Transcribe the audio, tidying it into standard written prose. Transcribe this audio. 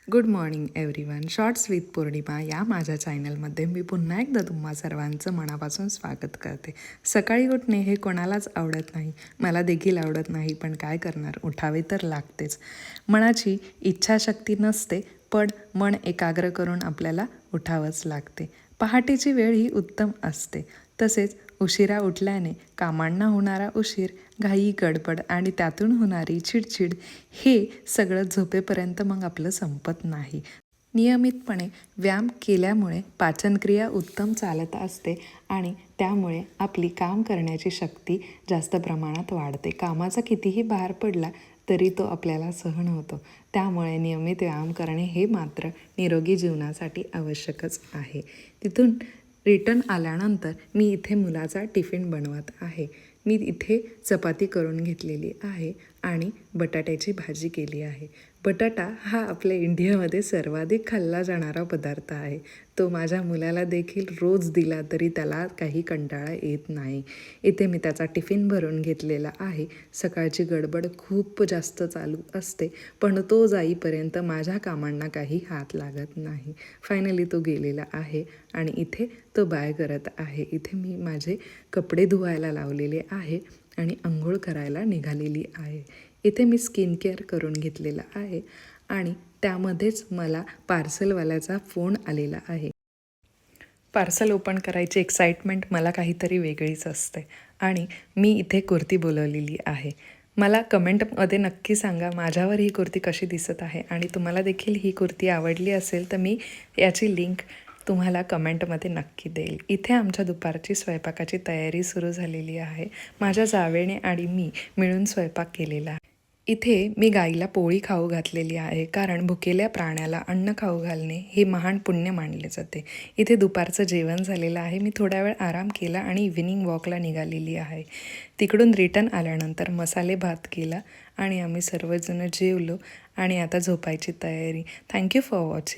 Good morning everyone. Shorts with Purnima या माझ्या चॅनलमध्ये मी पुन्हा एकदा तुम्हा सर्वांचं मनापासून स्वागत करते. सकाळी उठणे हे कोणालाच आवडत नाही, मला देखील आवडत नाही, पण काय करणार, उठावे तर लागतेच. मनाची इच्छाशक्ती नसते, पण मन एकाग्र करून आपल्याला उठावंच लागते. पहाटेची वेळ ही उत्तम असते. तसेच उशिरा उठल्याने कामांना होणारा उशीर, घाई गडबड आणि त्यातून होणारी चिडचिड हे सगळं झोपेपर्यंत मग आपलं संपत नाही. नियमितपणे व्यायाम केल्यामुळे पाचनक्रिया उत्तम चालत असते आणि त्यामुळे आपली काम करण्याची शक्ती जास्त प्रमाणात वाढते. कामाचा कितीही भार पडला तरी तो आपल्याला सहन होतो. त्यामुळे नियमित व्यायाम करणे हे मात्र निरोगी जीवनासाठी आवश्यकच आहे. तिथून रिटर्न आल्यानंतर मी इथे मुलाचा टिफिन बनवत आहे. मी इथे चपाती करून घेतलेली आहे आणि बटाट्याची भाजी केली आहे. बटाटा हा आपल्या इंडियामध्ये सर्वाधिक खाल्ला जाणारा पदार्थ आहे. तो माझ्या मुलाला देखील रोज दिला तरी त्याला काही कंटाळा येत नाही. इथे मी त्याचा टिफिन भरून घेतलेला आहे. सकाळची गडबड खूप जास्त चालू असते, पण तो जाईपर्यंत माझ्या कामांना काही हात लागत नाही. फायनली तो गेलेला आहे आणि इथे तो बाय करत आहे. इथे मी माझे कपडे धुवायला लावलेले आहे आणि अंघोळ करायला निघालेली आहे. इथे मी स्किन केअर करून घेतलेला आहे आणि त्यामध्येच मला पार्सलवाल्याचा फोन आलेला आहे. पार्सल ओपन करायची एक्साइटमेंट मला काहीतरी वेगळीच असते आणि मी इथे कुर्ती बोलवलेली आहे. मला कमेंटमध्ये नक्की सांगा माझ्यावर ही कुर्ती कशी दिसत आहे आणि तुम्हाला देखील ही कुर्ती आवडली असेल तर मी याची लिंक तुम्हाला कमेंटमध्ये नक्की देईल. इथे आमच्या दुपारची स्वयंपाकाची तयारी सुरू झालेली आहे. माझ्या जावेने आणि मी मिळून स्वयंपाक केलेला आहे. इथे मी गाईला पोळी खाऊ घातलेली आहे, कारण भुकेल्या प्राण्याला अन्न खाऊ घालणे हे महान पुण्य मानले जाते. इथे दुपारचं जेवण झालेलं आहे. मी थोडा वेळ आराम केला आणि इव्हिनिंग वॉकला निघालेली आहे. तिकडून रिटर्न आल्यानंतर मसाले भात केला आणि आम्ही सर्वजण जेवलो आणि आता झोपायची तयारी. Thank you for watching.